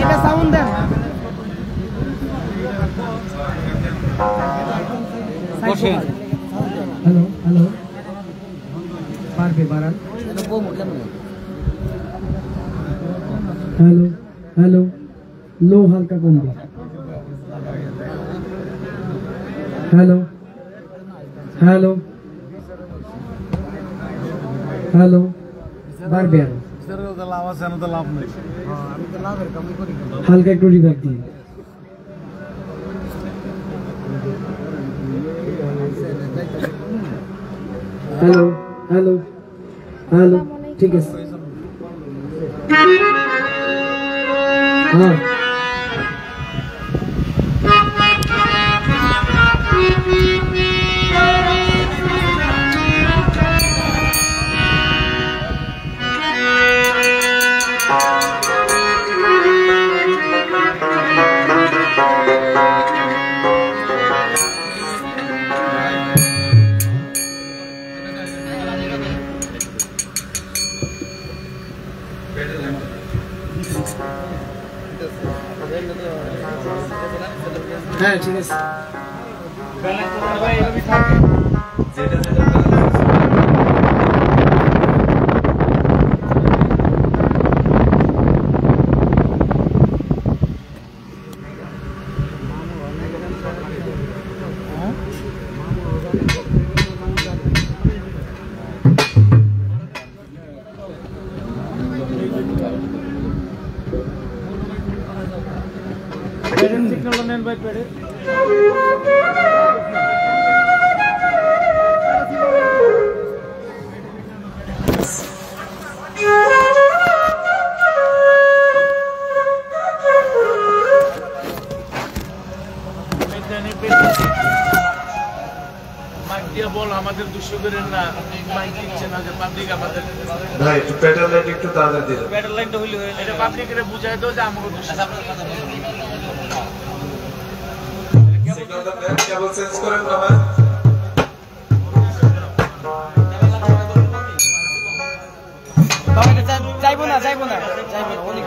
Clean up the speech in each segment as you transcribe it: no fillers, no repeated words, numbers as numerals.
এটা সাউন্ড দেন বসেন hello hello পারবে বাড়ান হ্যালো হ্যালো লো হালকা কমবে হ্যালো হ্যালো হ্যালো বাড়বে আরো হালকা একটু রিভার্ব দিন হ্যালো হ্যালো হ্যালো ঠিক আছে হ্যাঁ হ্যাঁ ঠিক আছে আমাদের দুশো করেন না মাইক দিচ্ছে না যে পাবলিক আমাদের ভাই একটু পেডাল লাইট একটু তাড়াতাড়ি দিন পেডাল লাইনটা হইলে এটা পাবলিকের বুঝাই দাও যে আমাকে দুশো কেবল চেঞ্জ করেন না ভাই যাইবো না অনেক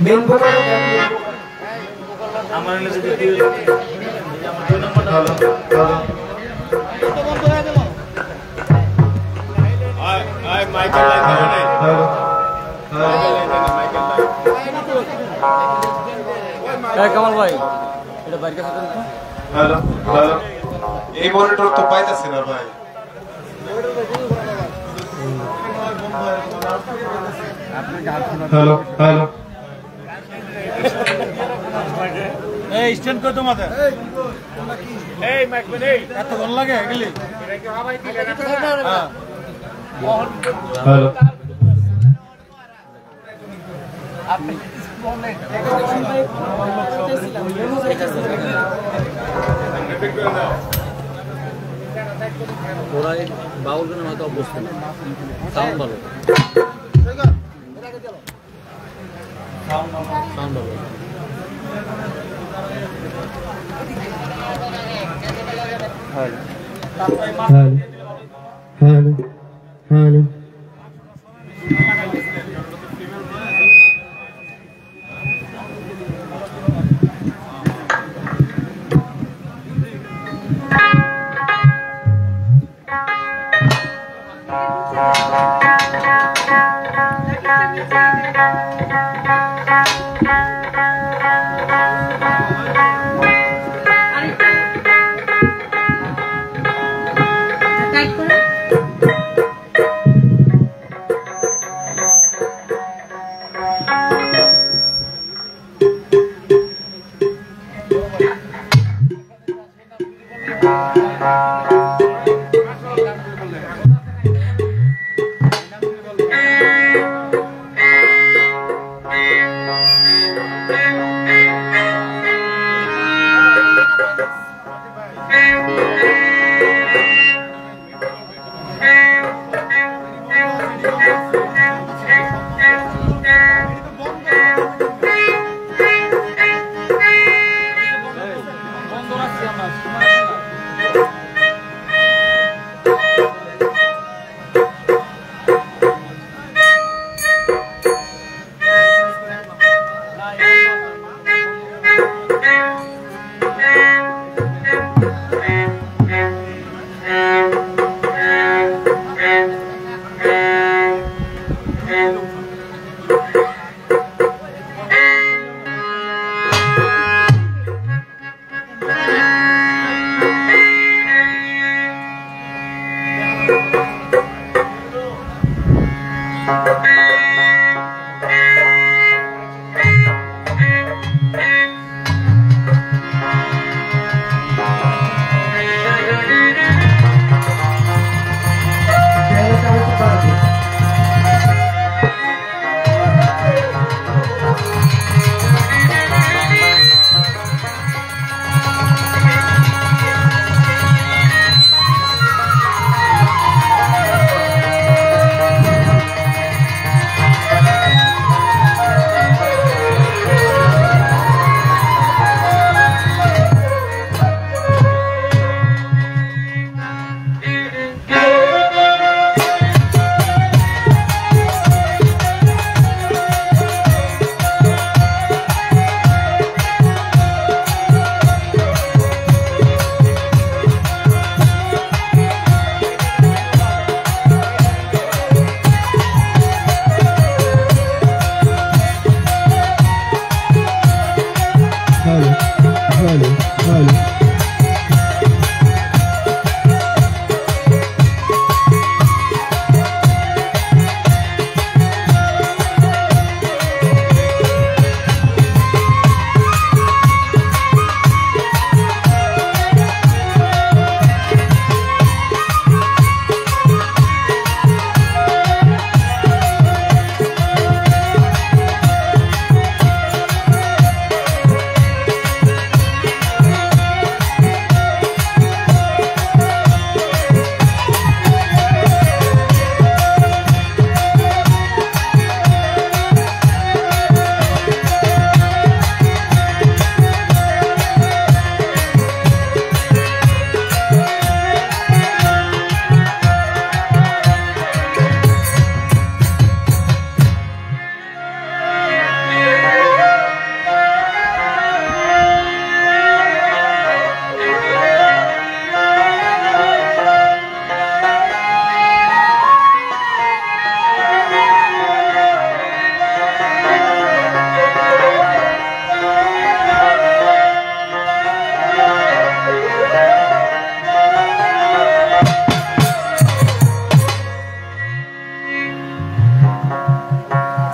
মেন ভোকাল আমার হলে যদি আমার 2 নম্বরটা হ্যালো হ্যালো আয় মাইকেল লাইন দাও নাই হ্যালো মাইকেল এই কামাল ভাই এটা বাইরে কাছে দেন তো হ্যালো হ্যালো এই মনিটর তো পাইতাছি না ভাই হ্যালো হ্যালো এই স্ট্যান্ড কর তোমাদের এই মাইক ম্যান এই এত ভালো লাগে এগুলি হ্যালো ওরা বাউল গানের মতো অবস্থা না সাউন্ড ভালো সাউন্ড ভালো hello hello hello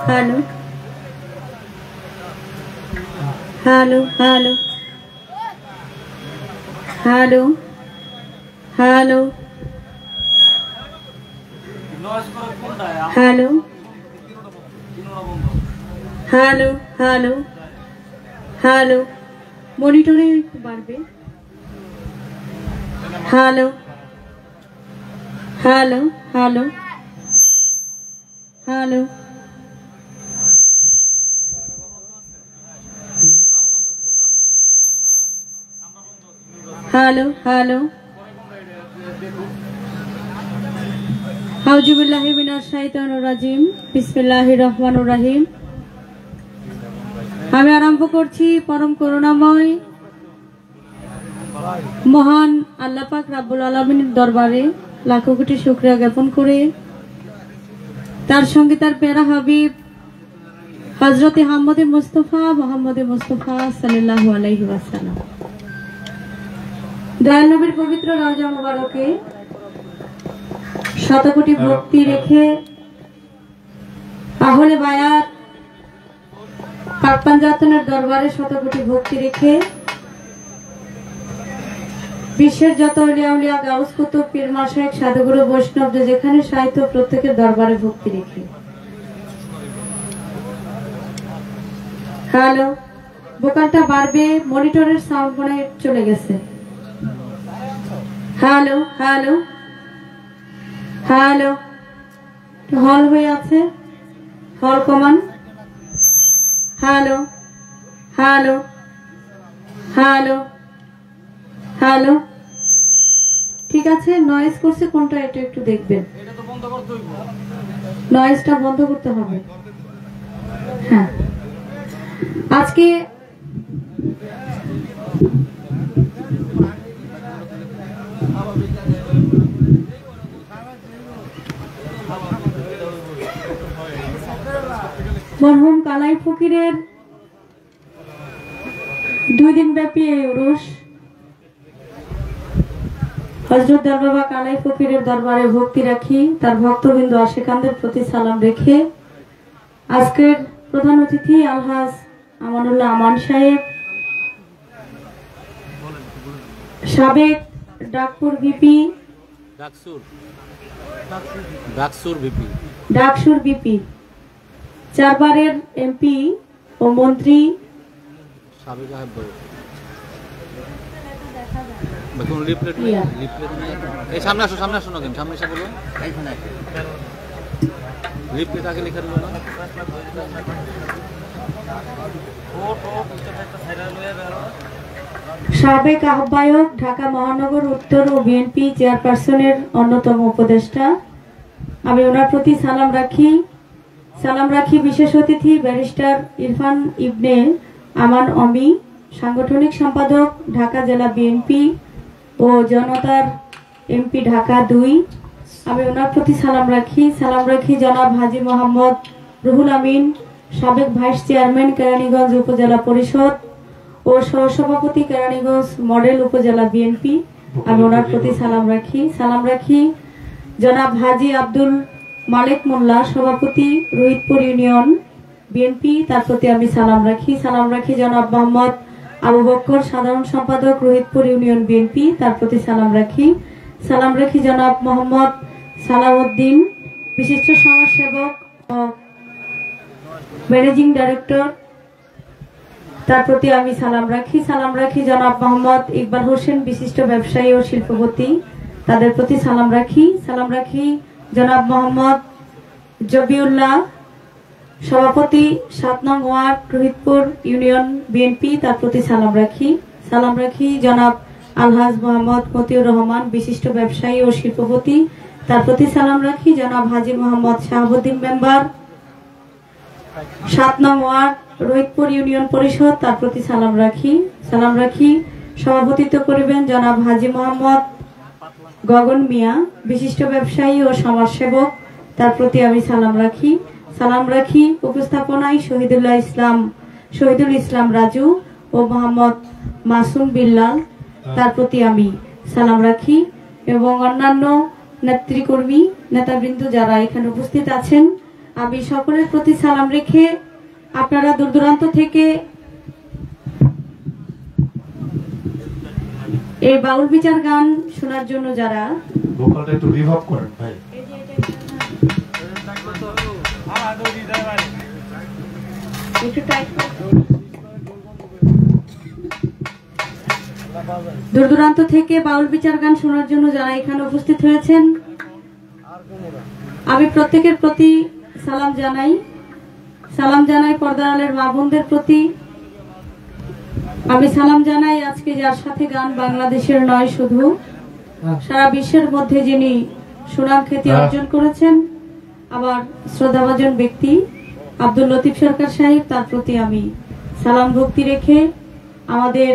hello hello hello hello hello hello hello hello hello মনিটরে একটু বাড়বে hello hello hello hello hello hello আউযুবিল্লাহি মিনাশ শাইতানির রাজিম বিসমিল্লাহির রহমানির রহিম। আমি আরম্ভ করছি পরম করুণাময় মহান আল্লাহ পাক রাব্বুল আলামিনের দরবারে লাখো কোটি শুকরিয়া জ্ঞাপন করে, তার সঙ্গে তার প্যারা হাবিব হযরতে মুহাম্মদে মুস্তাফা সাল্লাল্লাহু আলাইহি ওয়াসাল্লাম দয়াল নবীর পবিত্র রওজা মুবারকে শতকোটি ভক্তি রেখে আহলে বায়াত পাক পাঞ্জাতনের দরবারে শতকোটি ভক্তি রেখে বিশ্বের যত আউলিয়া উলিয়া গাউস কুতুব পীর মাশায়েখ সাধুগুরু বৈষ্ণব যেখানে সাহিত্য প্রত্যেকের দরবারে ভক্তি রেখে হ্যালো ভোকালটা বাড়বে, মনিটরের সাউন্ড মনে চলে গেছে। হ্যালো হ্যালো হ্যালো হল হয়ে আছে, হল কমান। হ্যালো হ্যালো হ্যালো হ্যালো ঠিক আছে, নয়েজ করছে কোনটা এটা একটু দেখবেন, নয়েজটা বন্ধ করতে হবে। হ্যাঁ আজকে মরহুম কালাই ফকিরের 2 দিন ব্যাপী এই উরুস হযরত দরবাবা কালাই ফকিরের দরবারে ভক্তি রাখি, তার ভক্তবৃন্দ আশিকানদের প্রতি সালাম রেখে আজকের প্রধান অতিথি আলহাজ আমানুল্লাহ আমান সাহেব, সাবেক ডাকপুর ভিপি ডাকসুর ভিপি, 4 বারের এমপি ও মন্ত্রী, সাবেক আহ্বায়ক ঢাকা মহানগর উত্তর ও বিএনপি চেয়ারপারসনের অন্যতম উপদেষ্টা। আমি ওনার প্রতি সালাম রাখি বিশেষ অতিথি ব্যারিস্টার ইরফান ইবনে আমান অমি, সাংগঠনিক সম্পাদক ঢাকা জেলা বিএনপি ও জনতার এমপি ঢাকা 2। আমি ওনার প্রতি সালাম রাখি জনাব হাজী মোহাম্মদ রুহুল আমিন, সাবেক ভাইস চেয়ারম্যান কেরানীগঞ্জ উপজেলা পরিষদ ও সহসভাপতি কেরানীগঞ্জ মডেল উপজেলা বিএনপি। আমি ওনার প্রতি সালাম রাখি জনাব হাজী আব্দুল মালিক মোল্লা, সভাপতি রোহিতপুর ইউনিয়ন বিএনপি, তার প্রতি আমি সালাম রাখি জনাব মোহাম্মদ আবু বক্কর, সাধারণ সম্পাদক রোহিতপুর ইউনিয়ন বিএনপি, তার প্রতি সালাম রাখি জনাব মোহাম্মদ সালাউদ্দিন, বিশিষ্ট সমাজসেবক ও ম্যানেজিং ডাইরেক্টর, তার প্রতি আমি সালাম রাখি জনাব মোহাম্মদ ইকবাল হোসেন, বিশিষ্ট ব্যবসায়ী ও শিল্পপতি, তাদের প্রতি সালাম রাখি জনাব মোহাম্মদ জবিউল্লাহ, সভাপতি 7 নং ওয়ার্ড রোহিতপুর ইউনিয়ন বিএনপি, তার প্রতি সালাম রাখি জনাব আলহাজ মোহাম্মদ মতিউর রহমান, বিশিষ্ট ব্যবসায়ী ও শিল্পপতি, তার প্রতি সালাম রাখি জনাব হাজী মোহাম্মদ শাহাবুদ্দিন, মেম্বার 7 নং ওয়ার্ড রোহিতপুর ইউনিয়ন পরিষদ, তার প্রতি সালাম রাখি সভাপতিত্ব করিবেন জনাব হাজী মোহাম্মদ গগন মিয়া, বিশিষ্ট ব্যবসায়ী ও সমাজসেবক, তার প্রতি আমি সালাম রাখি উপস্থাপনায় শহীদুল ইসলাম রাজু ও মোহাম্মদ মাসুম বিল্লাল, তার প্রতি আমি সালাম রাখি এবং অন্যান্য নেতৃকর্মী নেতাবৃন্দ যারা এখানে উপস্থিত আছেন, আমি সকলের প্রতি সালাম রেখে আপনারা দূর দূরান্ত থেকে এই বাউল বিচার গান শোনার জন্য যারা ভোকালটা একটু রিভার্ব করেন ভাই। একটু টাইট দূর দূরান্ত থেকে বাউল বিচার গান শোনার জন্য যারা এখানে উপস্থিত হয়েছেন আমি প্রত্যেকের প্রতি সালাম জানাই পর্দার আলের মা বোনদের প্রতি আমি সালাম জানাই আজকে যার সাথে গান বাংলাদেশের নয় শুধু সারা বিশ্বের মধ্যে যিনি সুনাম খ্যাতি অর্জন করেছেন আমার শ্রদ্ধাভাজন ব্যক্তি আব্দুল লতিফ সরকার সাহেব, তার প্রতি আমি সালাম ভক্তি রেখে আমাদের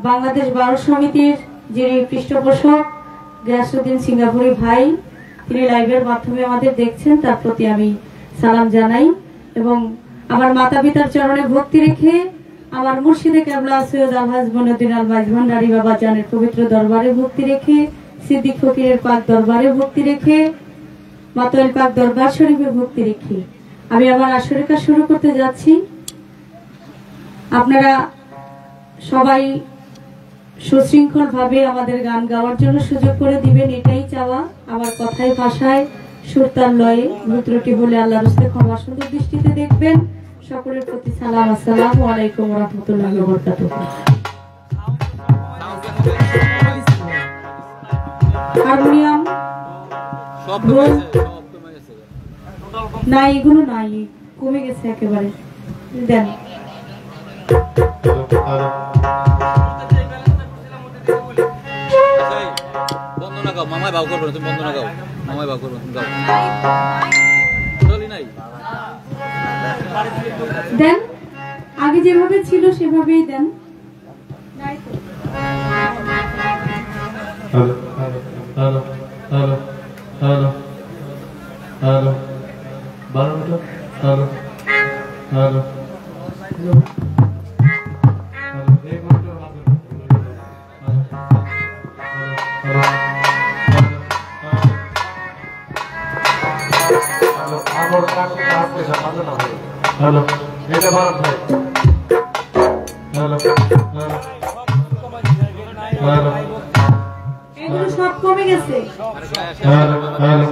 বাংলাদেশ বাউল সমিতির যিনি পৃষ্ঠপোষক গিয়াসউদ্দিন সিঙ্গাপুরি ভাই, তিনি লাইভের মাধ্যমে আমাদের দেখছেন, তার প্রতি আমি সালাম জানাই এবং আমার মাতা পিতার চরণে ভক্তি রেখে আমার মুর্শিদে কেবলা সৈয়দ আলহাজ মঈনুদ্দিন আল মাইজ ভান্ডারী বাবা জানের পবিত্র দরবারে ভক্তি রেখে, সিদ্দিক ফকিরের পাক দরবারে ভক্তি রেখে, মাতোয়াল পাক দরবার শরীফে ভক্তি রেখে আমি আমার আসরের কাজ শুরু করতে যাচ্ছি। আপনারা সবাই সুশৃঙ্খল ভাবে আমাদের গান গাওয়ার জন্য সুযোগ করে দিবেন, এটাই চাওয়া। আমার কথায় ভাষায় সুরতাল লয়ে ভুল ত্রুটি হলে আল্লাহর রাস্তে ক্ষমা সুন্দর দৃষ্টিতে দেখবেন। সকলের প্রতি সালাম, আসসালামু আলাইকুম ওয়া রাহমাতুল্লাহি ওয়া বারাকাতুহু। হারমোনিয়াম না, এগুলো নাই, কমে গেছে একেবারে, দেন। বন্দনা গাও, মামায় বাউ করবো, তুমি বন্দনা গাও, মামায় বাউ করবো, তুমি গাও। নাই দেন, আগে যেভাবে ছিল সেভাবেই দেন। Hello hello hello hello hello 12 metre hello hello hello, এটা ভারত ভাই। হ্যালো হ্যালো, এগুলো সব কমে গেছে। হ্যালো হ্যালো,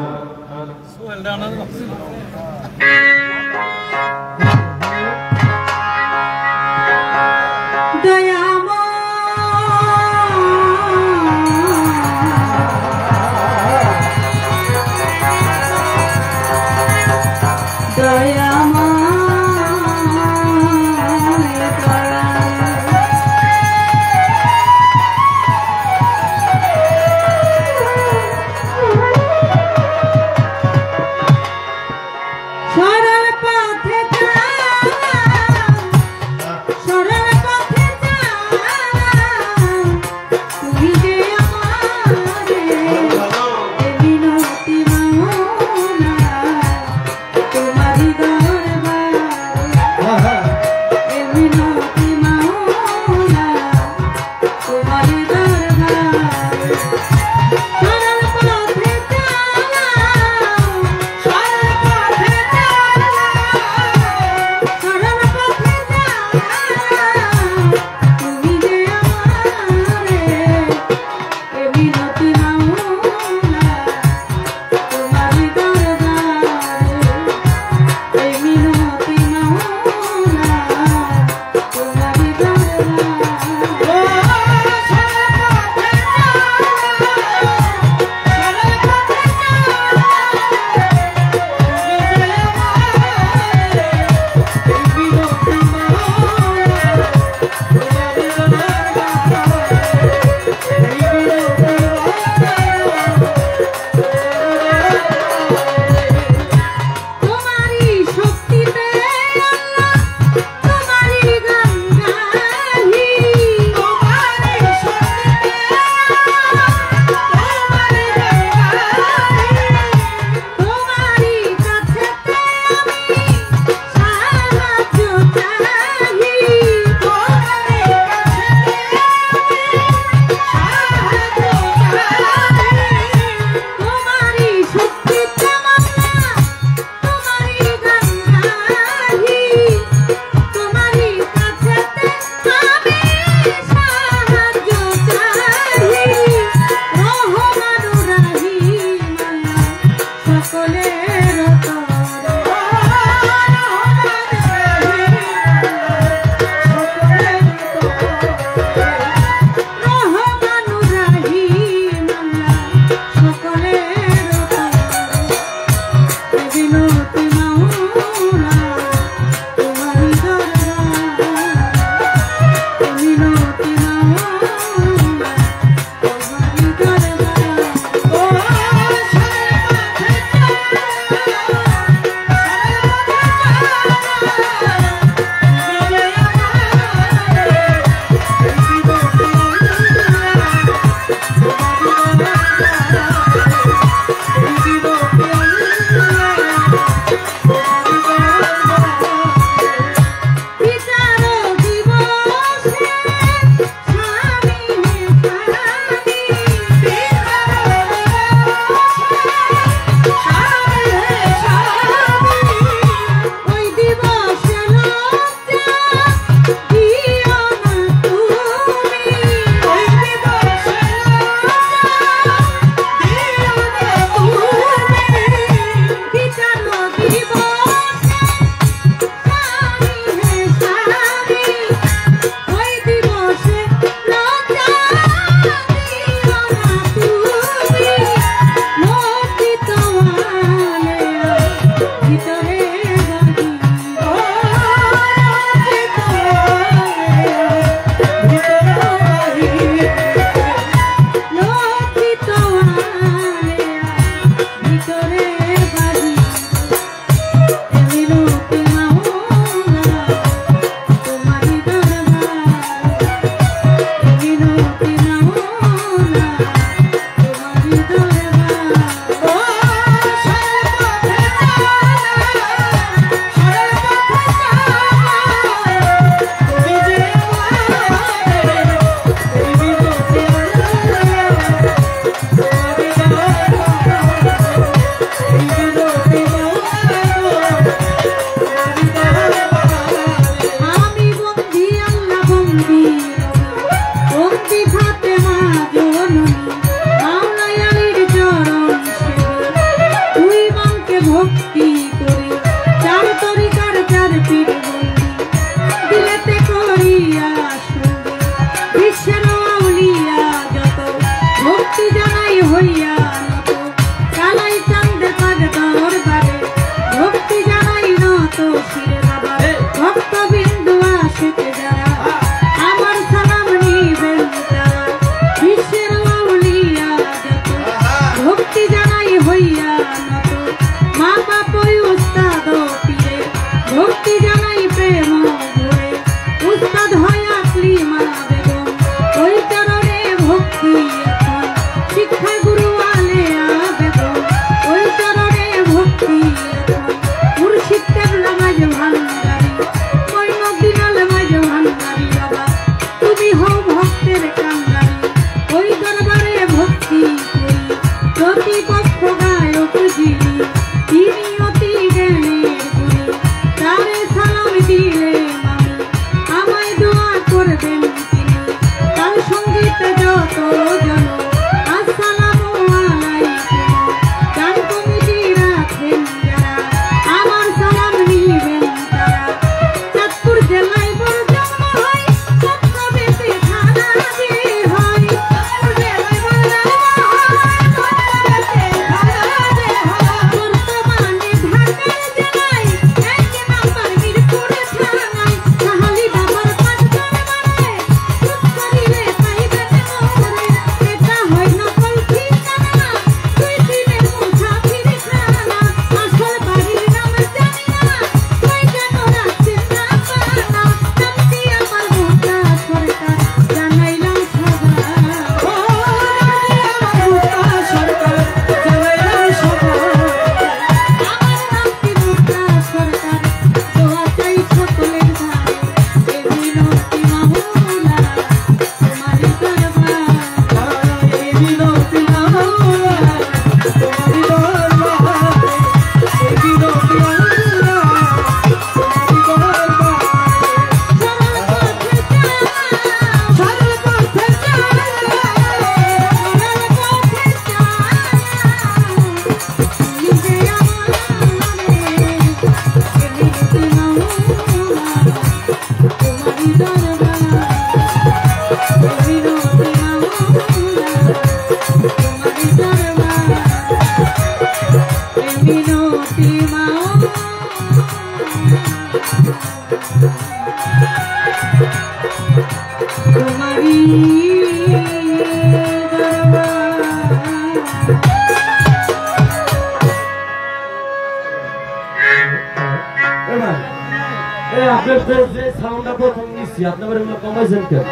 আপনার যে সাউন্ডটা প্রথম নিচ্ছি আপনার এগুলো কমাইছেন কেন?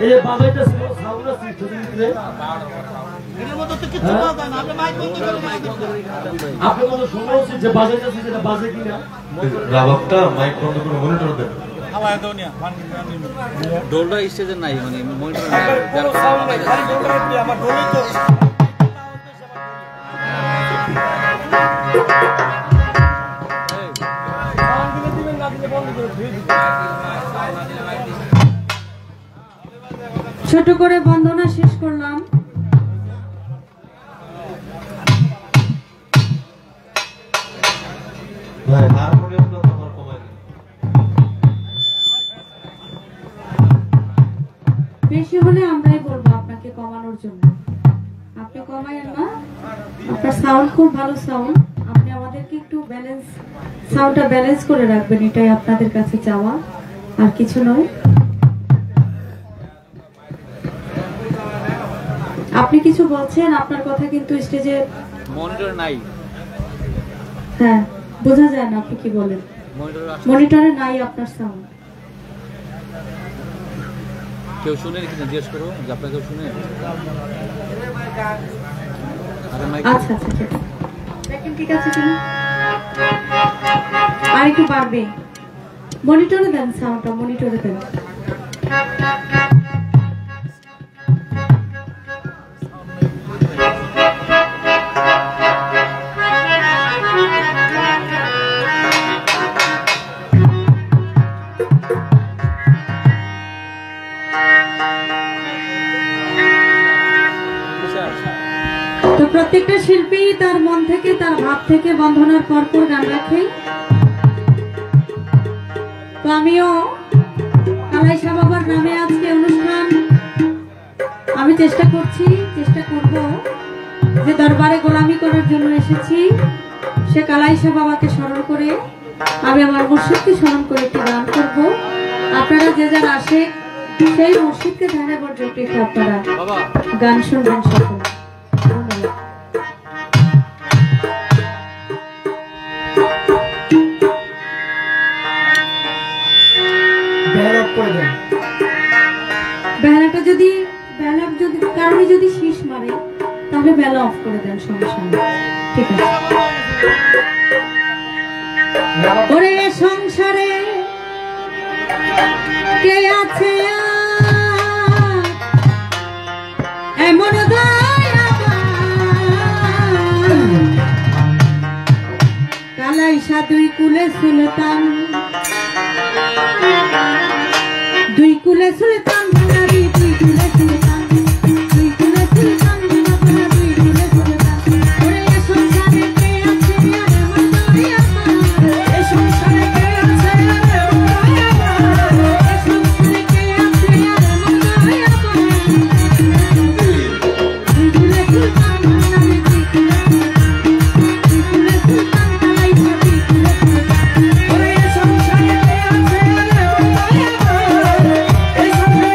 এই যে বাজাইটা ছিল সাউন্ড আছে আপনার মতো সময় উচিত যে বাজাইটা আছে যেটা বাজে কিনা রাবাবটা মাইক বন্ধ করে মনিটর দেন। ডোলটা স্টেজে নাই মানে মনিটর আমার ডোলে তো ছোট করে বন্দনা শেষ করলাম। ভাই হারমোনিয়ামটা তোমার কমাই দিন। বেশি হলে আমরাই বলবো আপনাকে কমানোর জন্য। আপনি কমাইয়েন না, আপনার সাউন্ড খুব ভালো সাউন্ড। আপনি আমাদেরকে একটু সাউন্ডটা ব্যালেন্স করে রাখবেন, এটাই আপনাদের কাছে চাওয়া, আর কিছু নয়। আপনি কিছু বলছেন, আপনার কথা কিন্তু স্টেজে মনিটর নাই। হ্যাঁ, বোঝা যায় না আপনি কি বলেন। মনিটরে নাই আপনার সাউন্ড। কেউ শুনে কিনা জিজ্ঞেস করো যে আপনার কেউ শুনে। আচ্ছা আচ্ছা ঠিক আছে, দেখেন ঠিক আছে কিনা। আর একটু বাড়বে, মনিটরে দেন সাউন্ডটা, মনিটরে দেন। তো প্রত্যেকটা শিল্পী তার মন থেকে, তার ভাব থেকে বন্ধনার পরপর গান রাখে। তো আমিও কালাই শাহ বাবার নামে আজকে অনুষ্ঠান আমি চেষ্টা করব যে দরবারে গোলামি করার জন্য এসেছি, সে কালাই শাহ বাবাকে স্মরণ করে আমি আমার মুর্শিদকে স্মরণ করে একটি গান করব। আপনারা যে যারা আসে সেই মুর্শিদকে ধ্যানে পর্যন্ত একটু আপনারা গান শুনবেন সকল। বেলাটা যদি কারণে যদি শীষ মারে তাহলে বেলা অফ করে দেন, সমস্যা নেই, ঠিক আছে। ওরে সংসারে কে আছে এমন কালাই শাহ দুই কুলে সুলতান, দুই কুলে সুলতান, দুই কুলে সুলতান, দুই কুলে সুলতান, দুই কুলে সুলতান। ওরে সংসারে কে আছে এমন এই সংসারে কে আছে এমন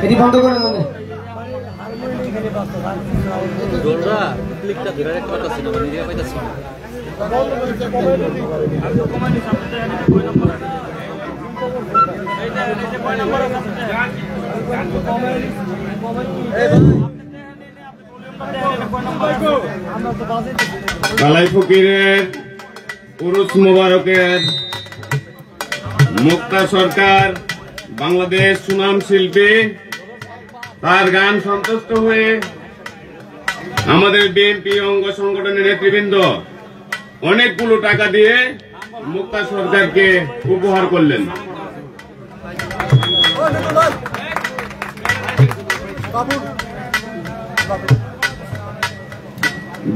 এটি বন্ধ করে দেন ডোলরা ক্লিকটা ধরে রাখতে পারতাছি না নিজে পাইতাছি না বালাই ফকিরের উরুস মোবারকের মুক্তা সরকার বাংলাদেশ সুনাম শিল্পী তার গান সন্তুষ্ট হয়ে আমাদের বিএনপি অঙ্গ সংগঠনের নেতৃবৃন্দ অনেকগুলো টাকা দিয়ে মুক্তা সরকারকে উপহার করলেন।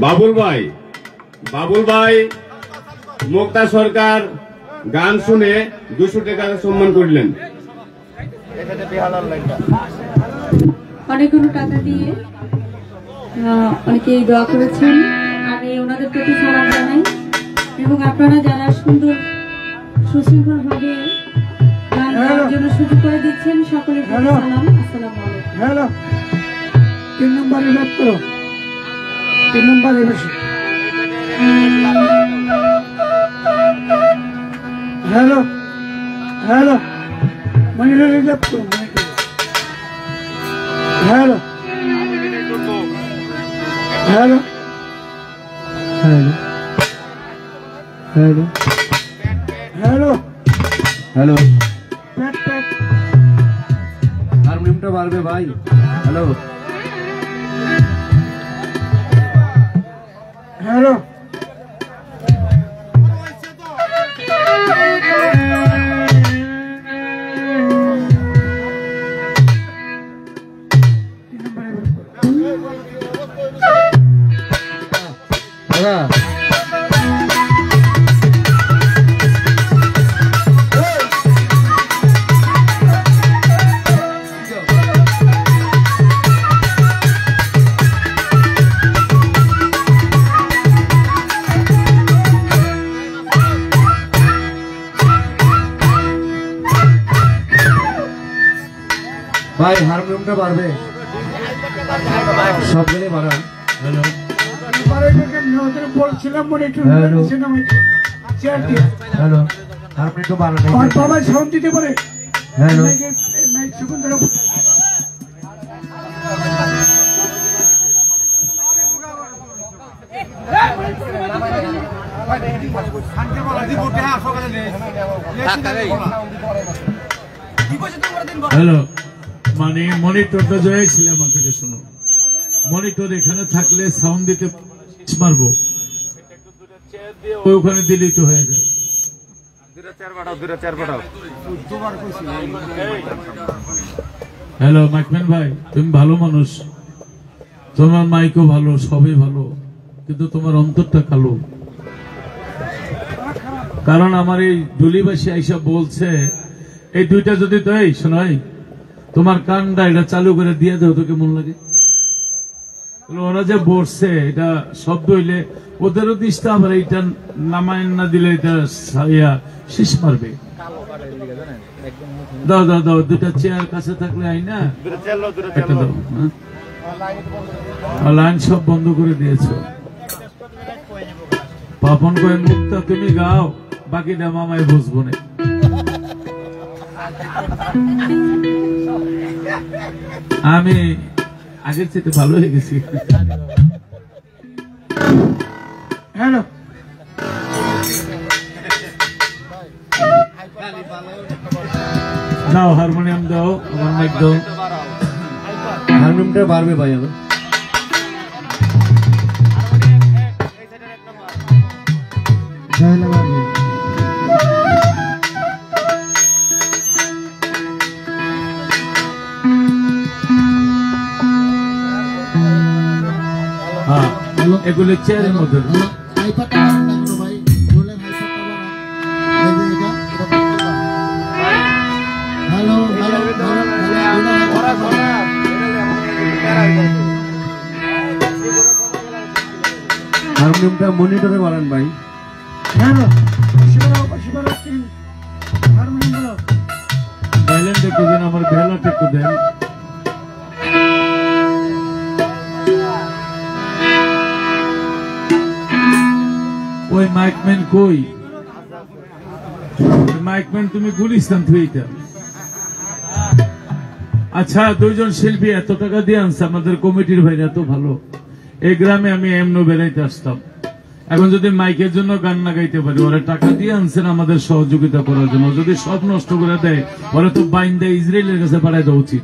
বাবুল ভাই মুক্তা সরকার গান শুনে 200 টাকা সম্মান করলেন। অনেকগুলো টাকা দিয়ে অনেকেই দোয়া করেছেন, আমি ওনাদের প্রতি সালাম জানাই এবং আপনারা যারা সুন্দর সুশৃঙ্খল ভাবে গান গাওয়ার জন্য সুযোগ করে দিচ্ছেন সকলের প্রতি সালাম। আসসালামু আলাইকুম। হ্যালো 3 নম্বরে ব্যাক করো, 3 নম্বরে বসে। হ্যালো হ্যালো মনিটর রিজার্ভ করো, hello hello hello hello hello hello প্যাট প্যাট হারমোনিয়ামটা বাড়বে ভাই। হ্যালো হ্যালো ভাই হারমোনিয়ামটা বাড়বে, সব গেলে বাড়ান। হ্যালো বলছিলাম মনিটর হ্যালো চেয়ার দিয়ে হ্যালো হারমোনিয়ামটা বাড়ান। আমার বাবা সাউন্ড দিতে পারে। হ্যালো মাইক সুকুন ধরো। হ্যালো মানে মনিটরটা জয়েছিল আমার থেকে, শোনো মনিটর এখানে থাকলে সাউন্ড দিতে মারবো, ওখানে দিলেই তো হয়ে যায়। হ্যালো মাইকম্যান ভাই, তুমি ভালো মানুষ, তোমার মাইকও ভালো, সবই ভালো, কিন্তু তোমার অন্তরটা কালো। কারণ আমার এই ডুলিবাসী এইসব বলছে, এই দুইটা যদি দেয় শোনাই তোমার কানটা এটা চালু করে দিয়ে দেও, তোকে মন লাগে। ওরা যে বসছে এটা শব্দ হইলে ওদেরও দিস্তা আবার এইটা নামায় না দিলে এটা শেষ মারবে। দাও দাও দাও, দুটা চেয়ার কাছে থাকলে আই না একটা দাও। লাইন সব বন্ধ করে দিয়েছো। পাপন কয়ে মুক্তা তুমি গাও, বাকিটা মামায় বুঝবো না। আমি আগের চেয়ে ভালো হয়ে গেছি। হ্যালো, দাও হারমোনিয়াম দাও, আমার মাইক দাও। হারমোনিয়ামটা বাড়বে ভাই আমার। হ্যাঁ, এগুলো চেয়ারের মধ্যে। হারমোনিয়ামটা মনিটরে বাড়ান ভাই। সাইলেন্ট একটু দেন, আমার ভেলাটা একটু দেন। ওই মাইকম্যান কই? মাইকম্যান তুমি গুলিস্তান থেকে। আচ্ছা, দুইজন শিল্পী এত টাকা দিয়ে আনছে, আমাদের কমিটির ভাইরা এত ভালো। এই গ্রামে আমি এমন বেড়াইতে আসতাম, এখন যদি মাইকের জন্য গান না গাইতে পারি, ওরা টাকা দিয়ে আনছেন আমাদের সহযোগিতা করার জন্য। যদি সব নষ্ট করে দেয়, ওরা তো বাইন্দা ইসরায়েলের কাছে পাঠাই দেওয়া উচিত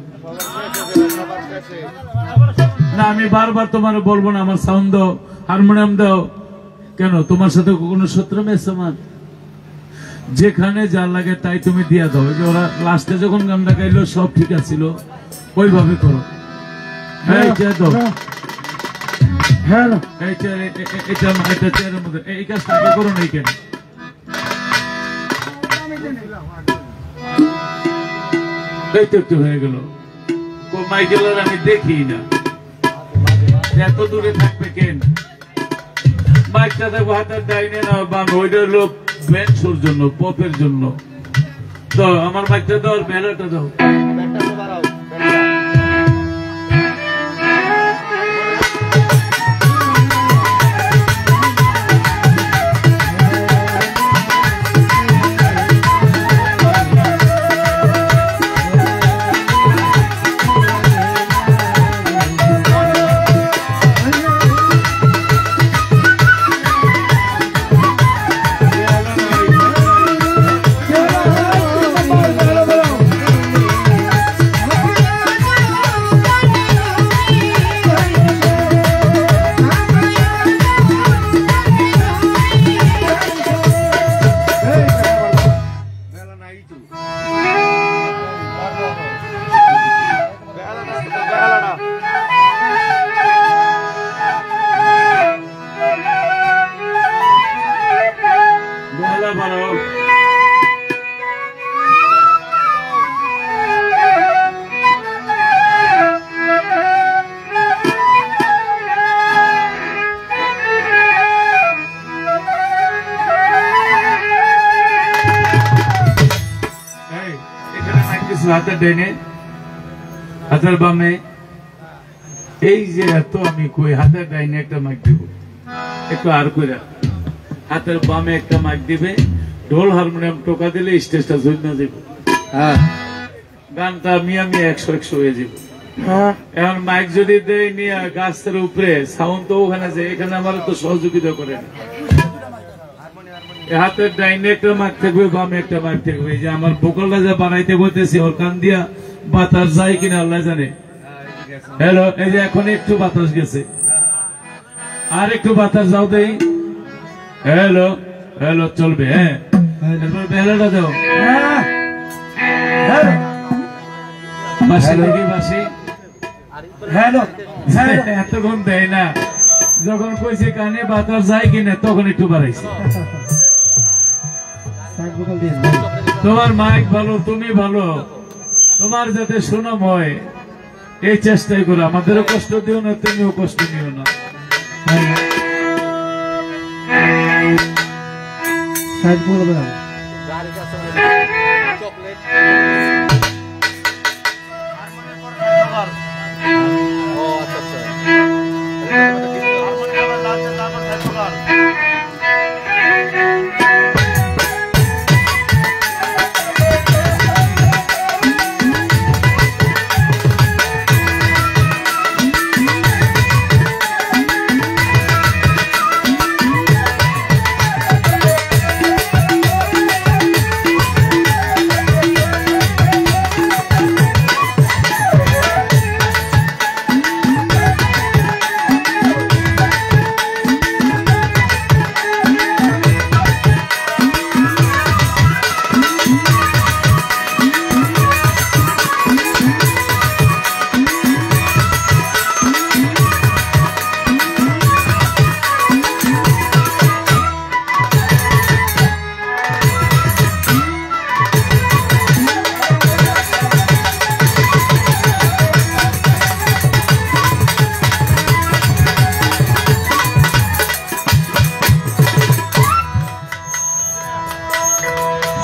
না। আমি বারবার তোমার বলবো না আমার সাউন্ড দাও, হারমোনিয়াম দাও। কেন, তোমার সাথে কোনো শত্রু মেয়েছে আমার? যেখানে যা লাগে তাই তুমি দিয়া দাও। ওরা লাস্টে যখন গানটা গাইলো সব ঠিক আছিল, ওইভাবে করো। এই কাজটা আগে করো নাই কেন? এই তো একটু হয়ে গেল। মাইকেল আমি দেখি না, এত দূরে থাকবে কেন? মাইকটা দেখবো হাতের ডাইনে না বামে, ওইটা হলো ব্যান্ডসোর জন্য, পপের জন্য। তো আমার মাইকটা দাও, আর বেলাটা দাও। হাতের ডাইনে, হাতের বামে। এই যে এত আমি কই, হাতের ডাইনে একটা মাইক দিব, একটু আর কইরা হাতের বামে একটা মাইক দিবে। ঢোল হারমোনিয়াম টোকা দিলে স্টেজটা ঝুলনা যাব। গানটা মিয়া 100 হয়ে যাব। এখন মাইক যদি দেয় নিয়ে গাছের উপরে, সাউন্ড তো ওখানে যায়, এখানে আমার তো সহযোগিতা করে না। হাতের ডাইনে একটা মাইক থাকবে, বামে একটা মাইক থাকবে। এই যে আমার ভোকালটা যা বানাইতে বলতেছি, ওর কান দিয়া বাতাস যায় কিনা আল্লাহ জানে। হ্যালো, এই যে এখন একটু বাতাস গেছে, আর একটু বাতাস যাও দেই। হ্যালো হ্যালো, চলবে। হ্যাঁ, এরপর বেলাটা দাও। বাসি দেখি, বাসি। হ্যালো, এতক্ষণ দেয় না, যখন কইছে কানে বাতাস যায় কিনা তখন একটু বাড়াইছে। তোমার মাইক ভালো, তুমি ভালো, তোমার যাতে সুনাম হয় এই চেষ্টাই করো। আমাদেরও কষ্ট দিও না, তুমিও কষ্ট নিও না। সাইড করবেন গাড়িতে আছে চকলেট ও আচ্ছা আচ্ছা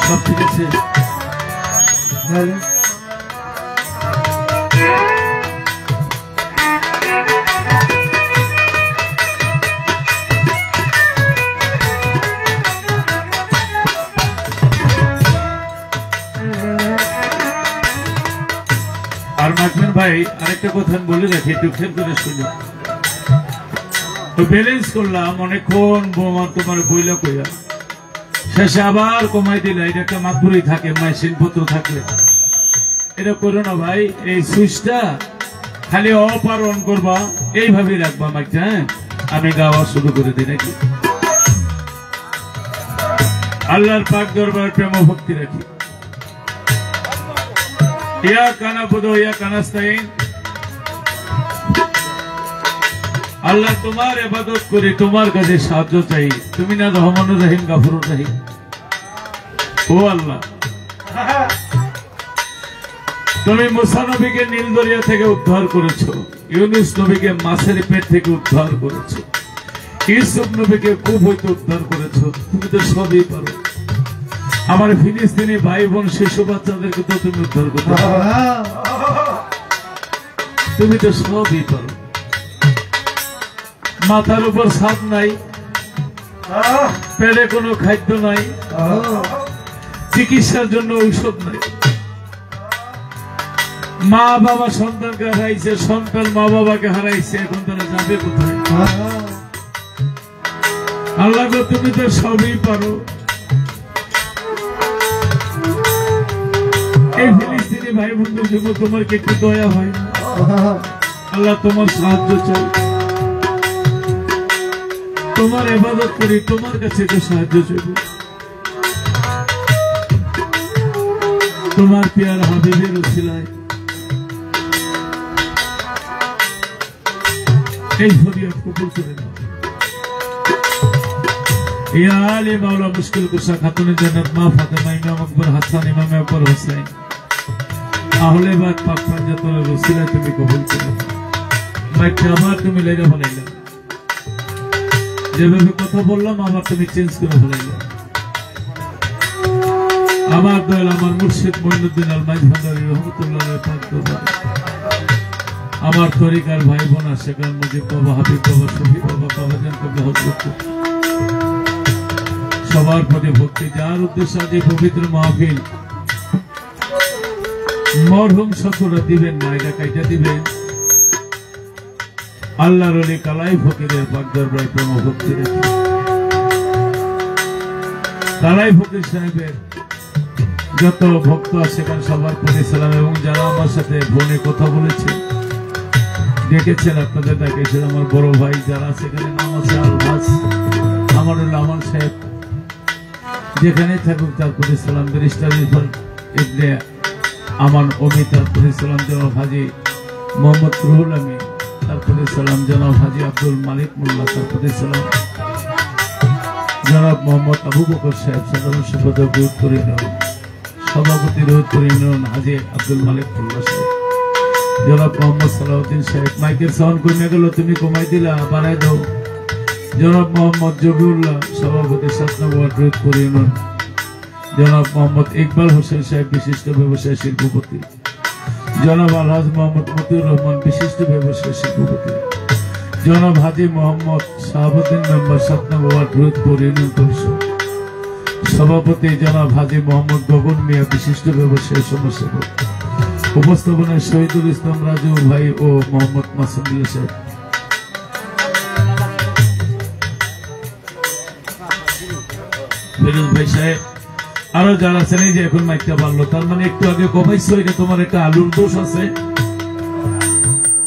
সব ঠিক আছে আর মাকমেন ভাই আরেকটা কথা বলে রাখি একটু খেয়াল করে শুনো তো ব্যালেন্স করলাম অনেকক্ষণ বোমা তোমার বইলা কইয়া শেষে আবার কমাই দিলে এটা একটা মাকবুরি থাকে মেশিনপত্র থাকলে এটা করো না ভাই এই সুইচটা খালি অফ আর অন করবা এইভাবেই রাখবা মাইকটা হ্যাঁ আমি গাওয়া শুরু করে দিই নাকি আল্লাহর পাক দরবার প্রেম ভক্তি রাখি ইয়া কানা বুদো ইয়া কানাস্তাইন আল্লাহ তোমার ইবাদত করে তোমার কাছে সাহায্য চাই তুমি না রহমানুর রহিম গাফুরুর রহিম ও আল্লাহ তুমি মুসা নবীকে নীল দরিয়া থেকে উদ্ধার করেছো ইউনুস নবীকে মাছের পেট থেকে উদ্ধার করেছো ইউসুফ নবীকে কূপ হইতে উদ্ধার করেছো তুমি তো সবই পারো আমার ফিলিস্তিনি ভাই বোন শিশু বাচ্চাদেরকে তো তুমি উদ্ধার করতে পারো তুমি তো সবই পারো মাথার উপর ছাদ নাই পেটে কোনো খাদ্য নাই চিকিৎসার জন্য ঔষধ নাই মা বাবা সন্তানকে হারাইছে সন্তান মা বাবাকে হারাইছে এখন তারা যাবে কোথায় আল্লাহ গো তুমি তো সবই পারো এই ফিলিস্তিনি ভাই বোনদের জন্য তোমার কি একটু দয়া হয় না আল্লাহ তোমার সাহায্য চাই তোমার ইবাদত করি তোমার কাছে তো সাহায্য চাইব তোমার প্রিয় হাবিবের উসিলায় এই ফরিয়াদ কবুল করে নাও ইয়া আলী মাওলা মুশকিল কুশা খাতুনে জান্নাত মা ফাতেমা ইমাম আকবর হাসান ইমাম আকবর হোসেন আহলে বাদ পাক পাঞ্জাতনের উসিলায় তুমি কবুল করে নাও মাইকটা আবার তুমি লেগে ফেলাইলে যেভাবে কথা বললাম আবার তুমি চেঞ্জ করে ফেলাইলে আমার দয়াল আমার মুর্শিদ মঈনুদ্দিন আল মাইজ ভান্ডারী রহমতুল্লাহ পাক দরবারে আমার তরিকার ভাই বোন শেখার মুজিব বাবা হাবিব বাবা শফি বাবা বাবাজান কবলা হযরত সবার প্রতি ভক্তি যার উদ্দেশ্যে আজ পবিত্র মাহফিল মরহুম শতরা দিবেন না এটা কাইটা দিবেন আল্লাহর ওলি কালাই ফকিরের পাক দরবারে প্রেম ভক্তি রেখে কালাই ফকির সাহেবের যত ভক্ত আছে সেখানে সবার প্রতি সালাম এবং যারা আমার সাথে ফোনে কথা বলেছে দেখেছেন আপনাদের দেখেছেন আমার বড় ভাই যারা সেখানে নাম আছে আলহাজ আমারুল আমান সাহেব যেখানে থাকুক তার প্রতি সালাম ব্যারিস্টার ইবনে আমান অমি তার প্রতি সালাম জনাব হাজি মোহাম্মদ রুহুল আমিন তার প্রতি সালাম জনাব হাজি আব্দুল মালিক মোল্লা তার প্রতি সালাম জনাব মোহাম্মদ আবু বকর সাহেব সাধারণ সম্পাদক রোধপুর ইউনিয়ন সভাপতি রোধপুর ইউনিয়ন হাজি আব্দুল মালিক মোল্লা সাহেব জনাব মোহাম্মদ সালাউদ্দিন সাহেব মাইকের সাউন্ড কমে গেল তুমি কমাই দিলা বাড়াই দাও জনাব মোহাম্মদ জবিউল্লাহ সভাপতি 7 নম্বর ওয়ার্ড রোধপুর ইউনিয়ন জনাব মোহাম্মদ ইকবাল হোসেন সাহেব বিশিষ্ট ব্যবসায়ী শিল্পপতি, জনাব আলহাজ মোহাম্মদ মতিউর রহমান বিশিষ্ট ব্যবসায়ী শিল্পপতি, জনাব হাজি মোহাম্মদ শাহাবুদ্দিন মেম্বার 7 নম্বর ওয়ার্ড রোধপুর ইউনিয়ন পরিষদ, সভাপতি জনাব হাজি মোহাম্মদ গগন মিয়া বিশিষ্ট ব্যবসায়ী সমাজসেবক, উপস্থাপনায় শহীদুল ইসলাম রাজু ভাই ও মোহাম্মদ মাসুমুল্লাহ সাহেব। ফিরোজ ভাই সাহেব আরো যারা আছেন এই যে এখন মাইকটা বাড়লো, তার মানে একটু আগে কমাইছো, এটা তোমার একটা আলুর দোষ আছে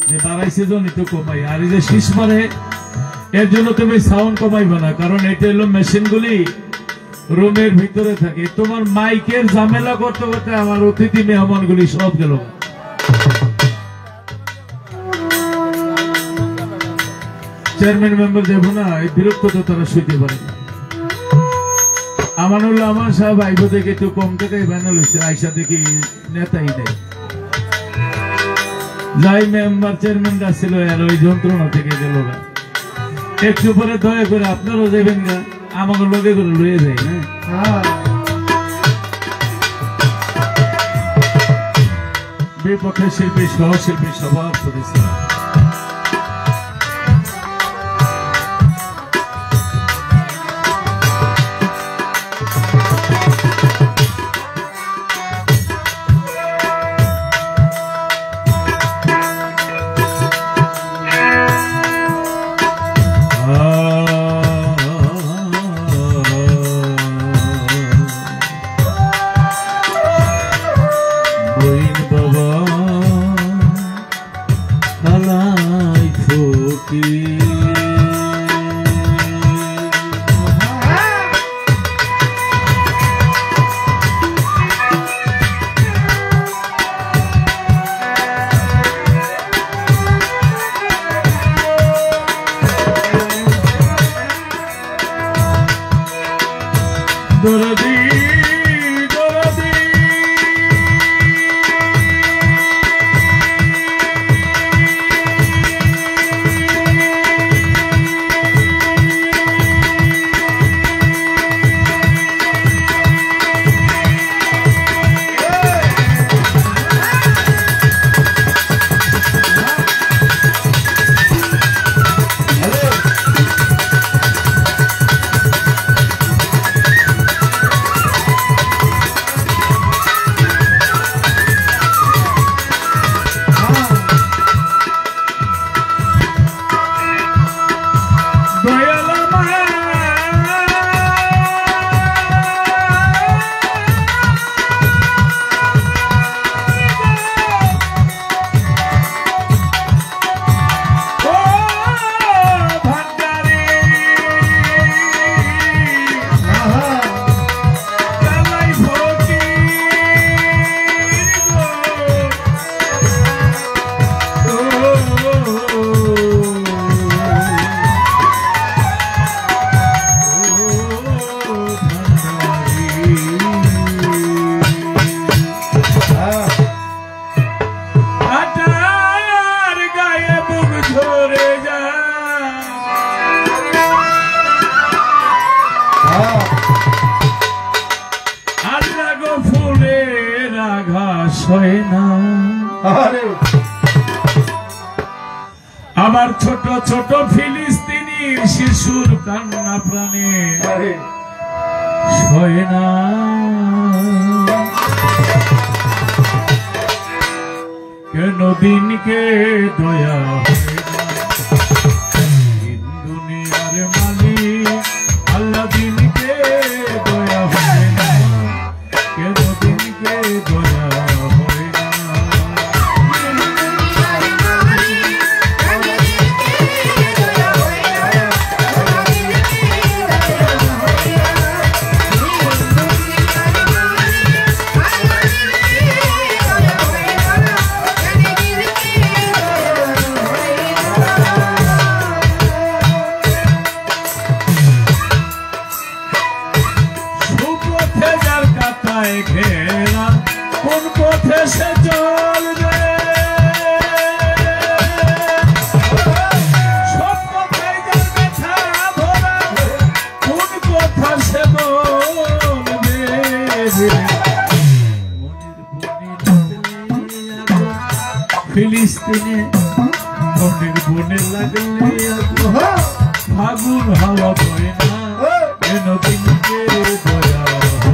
যে বাড়াইছে জন্য তো কমাই, আর এই যে শীষ মারে এর জন্য তুমি সাউন্ড কমাইবে না, কারণ এটা হলো মেশিন গুলি রুমের ভিতরে থাকে। তোমার মাইকের ঝামেলা করতে করতে আমার অতিথি মেহমান গুলি সব গেল। চেয়ারম্যান মেম্বার দেব না, এই বিরক্ত তো তারা শুইতে পারে না। আমানুল্লাহ আমার সাহেব আইব দেখে একটু কম টাকায় ব্যানার হয়েছে, আইসা দেখি নেতাই নেই, যাই মেম্বার চেয়ারম্যানরা ছিল আর ওই যন্ত্রণা থেকে গেল না। একটু পরে দয়া করে আপনারও যাবেন গা, আমাকে লগে করে লয়ে যায় না। বিপক্ষে শিল্পী সহ শিল্পী সবার সদস্য আমার ছোট ছোট ফিলিস্তিনির শিশুর কান্না প্রাণে সয় না, কেন দিনকে দয়া দুনিয়ার মালিক আল্লাহ দিনকে দয়া হয় না, কেন দিনকে দয়া হয় না। ঘেরা কোন পথে সে চলবে, সব কথাই যার ব্যথা ভরা, কোন কথা দিনে মনের বনে লাগলে ফাগুন হাওয়া বয় না কেন দিনকে দয়া হয় না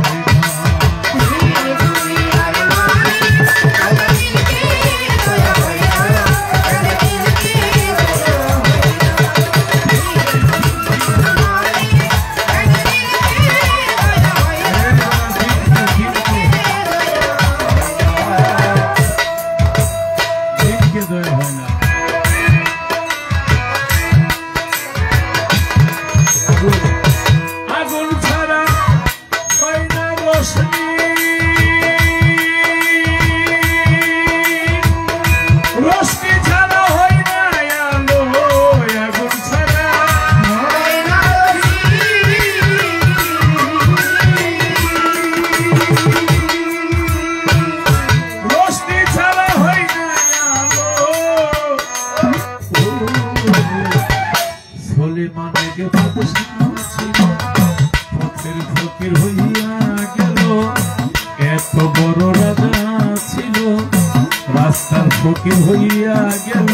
ফকির হইয়া গেল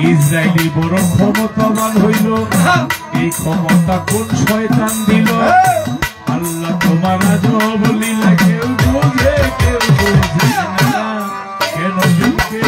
ইসরায়েলি বড় ক্ষমতাবান হইল এই ক্ষমতা কোন শয়তান দিল আল্লাহ তোমার আজব লীলা কেউ বোঝে কেউ বোঝে না কেন যুগে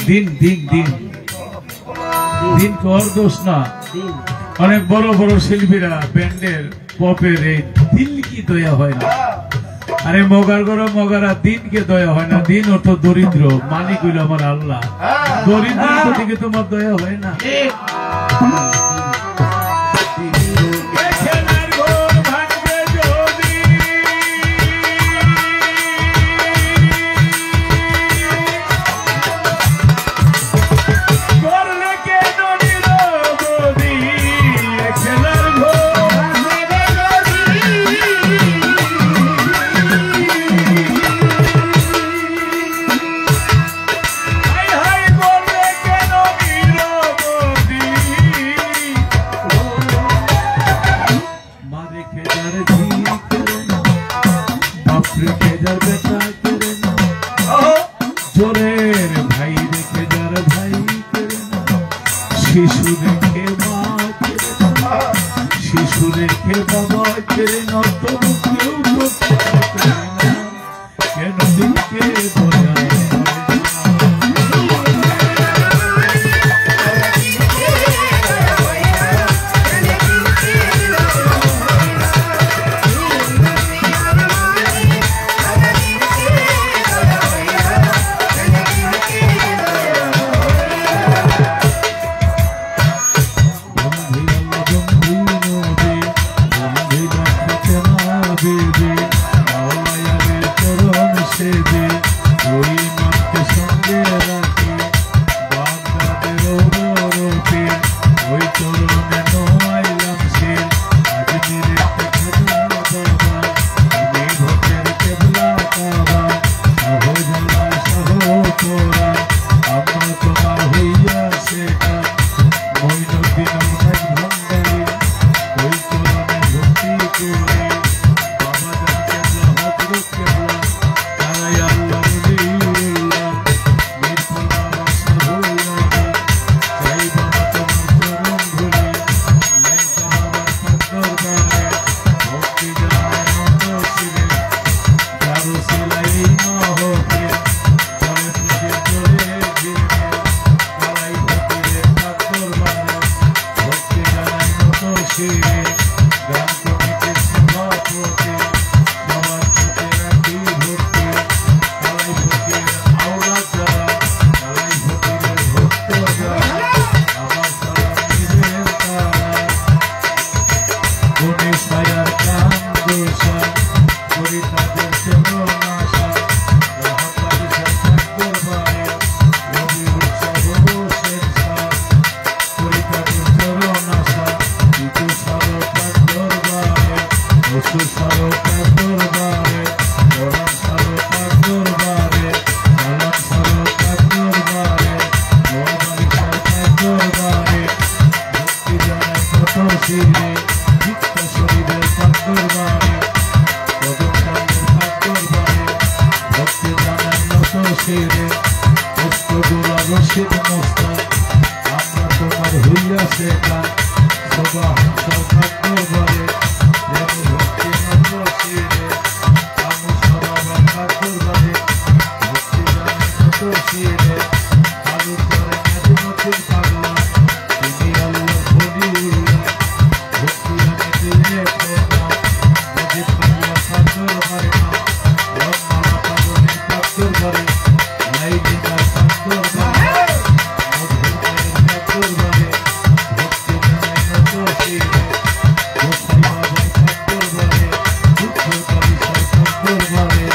দিন দিন দিন দিন কর দোষ না অনেক বড় বড় শিল্পীরা ব্যান্ডের পপের এই দিল কি দয়া হয় না আরে মগার গরম মগারা দিনকে দয়া হয় না দিন অর্থ দরিদ্র মালিক হইল আমার আল্লাহ দরিদ্র দিকে তোমার দয়া হয় না জোরের ভাই রেখে যার ভাই করে না শিশু রেখে মা করে না শিশু রেখে বাবা করে না তবু কেউ করতে পারে না কেন দিনকে বোঝা ছেড়ে গোলা রশিদ মোস্তাক আমরা তোমার হইয়াছে গান সবা সৌভাগ্য বলে ভক্তি নন্দ ছেড়ে আমি সবা ভাগ্য বলে ভক্তি গানে কত ছেড়ে আলু করে নাজিমতির পাগলা তুমি আল্লাহ বলি উল্লাহ ভক্তি আমি দিলে প্রেমা নজিব পাগলা সান্দর হয় না রমালা পাগলের পাগল বলে লাইদিনার পাগল বলে মধুর মায়ের পাগল বলে ভক্তি গানে কত ছেড়ে ভক্তি বাবার পাগল বলে দুঃখ কবিতার পাগল বলে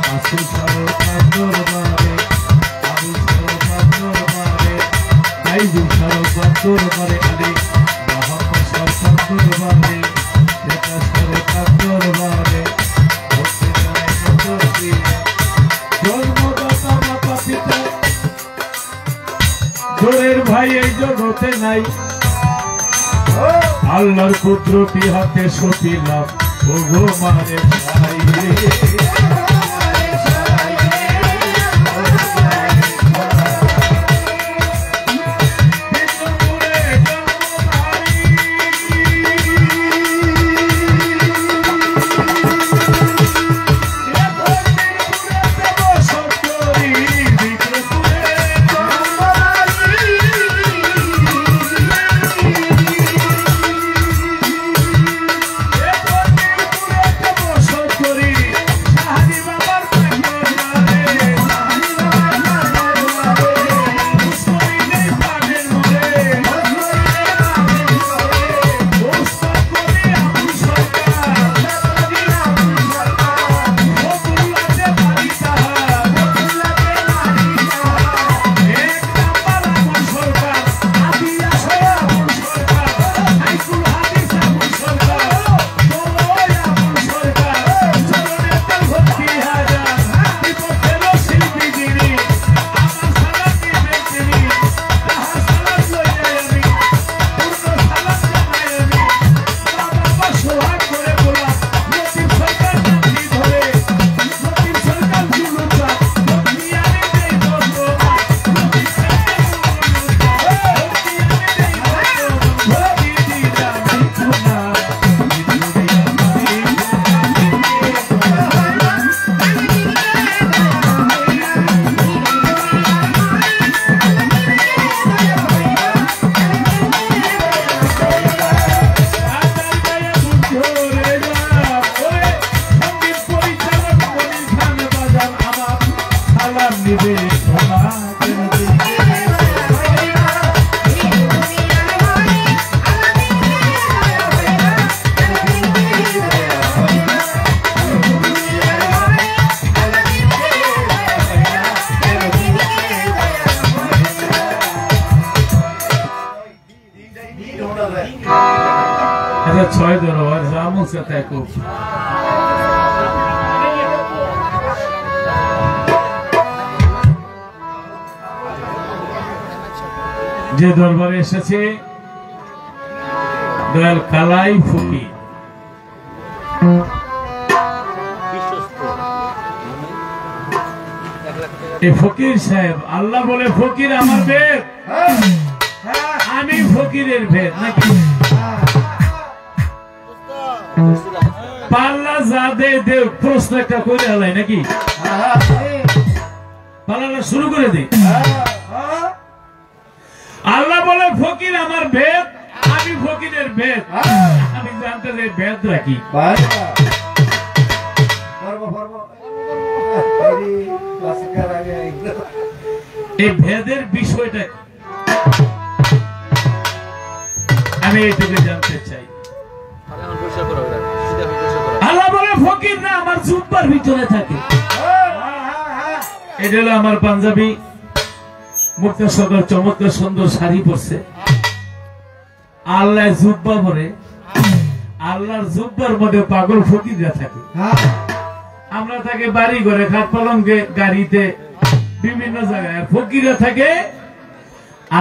আসু সারো পাগল বলে আবু সারো পাগল বলে আইজু সারো পাগল বলে আলী মোহাম্মদ সারো পাগল বলে নেতা সারো পাগল বলে ভক্তি গানে কত ছেড়ে জন্মদাতা মাতা পিতা জোরের ভাই এই জগতে নাই আল্লাহর পুত্রটি হাতে সতী লাভ ও গো মানে ভাই ছয় ধরো আর জামুন সাথে খুব যে দরবারে এসেছে দয়াল কালাই ফকির এই ফকির সাহেব আল্লাহ বলে ফকির আমার ভেদ আমি ফকিরের ভেদ নাকি পাল্লা যা দে দেব প্রশ্ন একটা করে আলাই নাকি পাল্লা শুরু করে দে আল্লাহ বলে ফকির আমার ভেদ আমি ফকিরের ভেদ আমি জানতে চাই ভেদ রাখি এই ভেদের বিষয়টা আমি এইটুকু জানতে চাই আল্লাহ বলে ফকির না আমার জুব্বার ভিতরে থাকে এটা হলো আমার পাঞ্জাবি মুক্তা সকল চমৎকার সুন্দর শাড়ি পরছে আল্লাহ জুব্বা পরে আল্লাহর জুব্বার মধ্যে পাগল ফকিররা থাকে আমরা থাকে বাড়ি ঘরে খাট পালঙ্কে গাড়িতে বিভিন্ন জায়গায় ফকিররা থাকে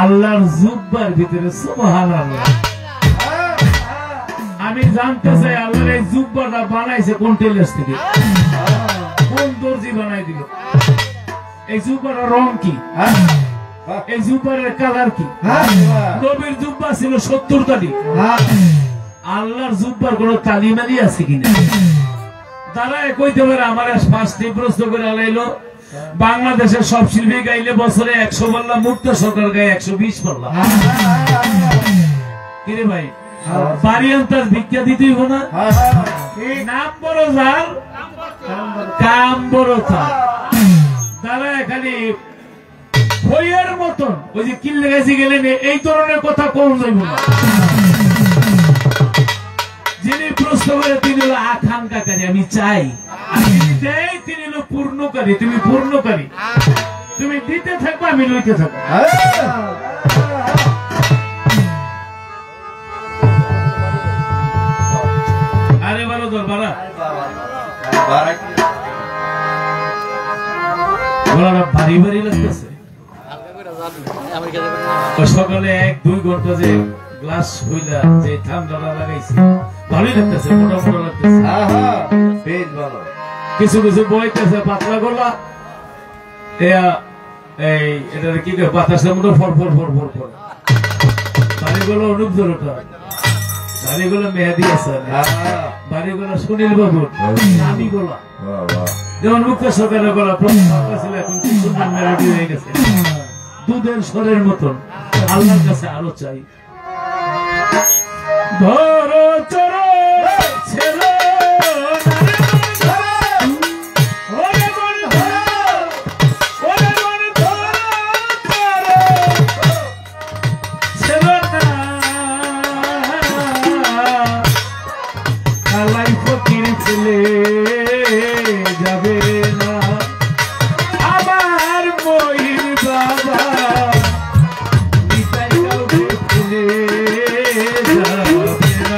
আল্লাহর জুব্বার ভিতরে সুবহানাল্লাহ আমি জানতে চাই আল্লাহর এই জুব্বাটা বানাইছে কোন টেলার্স থেকে কোন দর্জি বানাই দিল এই জুব্বার রং কি? এই জুব্বারের কালার কি? নবীর জুব্বা ছিল 70 তালি, আল্লাহর জুব্বার কোন তালিমানি আছে কিনা? তারা কইতে পারে আমার 5টি প্রশ্ন করে আলাইলো। বাংলাদেশের সব শিল্পী গাইলে বছরে 100 পাল্লা, মুক্ত সরকার গায়ে 120 পাল্লা। কিরে ভাই, বাড়িয়ান্তার ভিক্ষা দিতেই না? নাম বড় যার, কাম বড় তার। তারা খালি বইয়ের মতন ওই যে কিল্লে গেছি গেলেন এই ধরনের কথা কম যাইব না। যিনি প্রশ্ন করে তিনি হলো আকাঙ্ক্ষাকারী, আমি চাই। যিনি দেয় তিনি হলো পূর্ণকারী, তুমি পূর্ণকারী। তুমি দিতে থাকবে, আমি লইতে থাকবো। আরে বলো তোর বাড়া ভারী ভারী লাগতেছে। সকালে 1-2 ঘন্টা যে গ্লাস হইলা যে ঠান্ডাটা লাগাইছি, ভালোই লাগতেছে, মোটা মোটা লাগতেছে। কিছু কিছু বইতেছে পাতলা গলা, এটা কি বাতাসের মতো for for for for for. বাড়িগুলো অনুপ ধরোটা, বাড়িগুলো মেহাদি আছে, বাড়িগুলো সুনীল বাবুর, আমি গোলা যেমন মুক্ত সরকারের গলা প্রথম ছিল, এখন কি সুন্দর মেলোডি হয়ে গেছে, দুধের স্বরের মতন। আল্লাহর কাছে আরো চাই। ধরো চরো ছেলে যাবে না আমার ময়ূর বাবা, নিতাই কাউকে ফেলে যাবে না।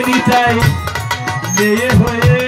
নিতাই মেয়ে হয়ে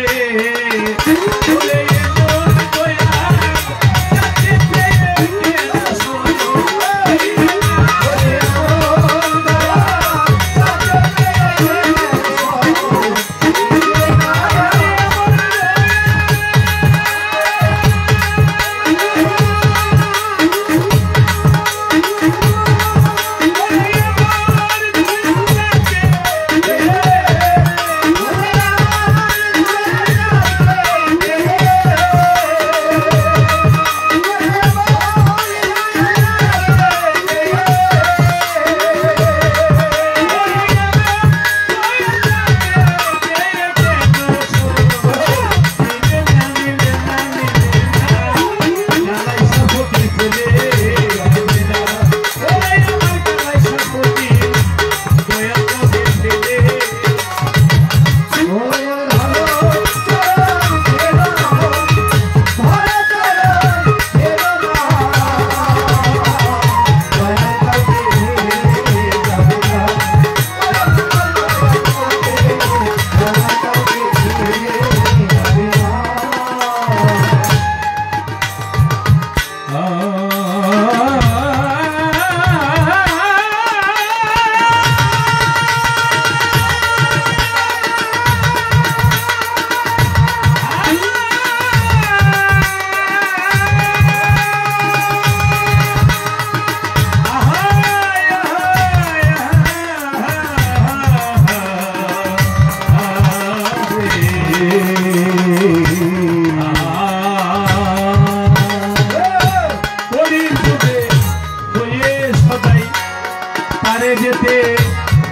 যেতে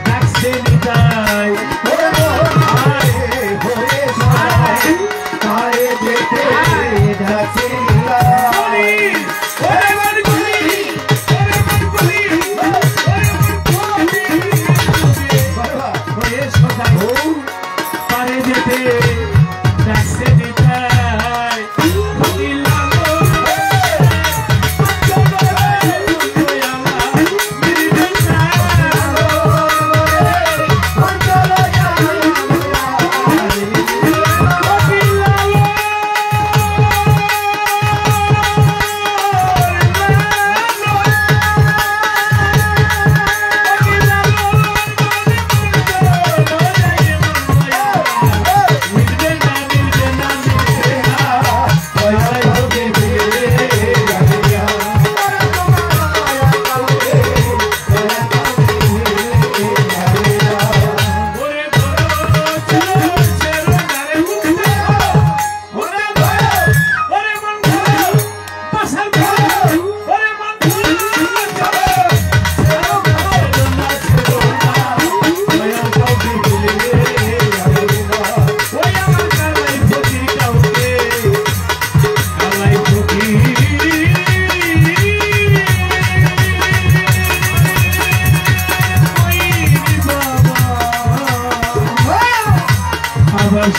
ডাকছে নিতাই পারে যেতে ডাকছে নিতাই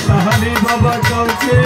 সাহানি বাবা কাউকে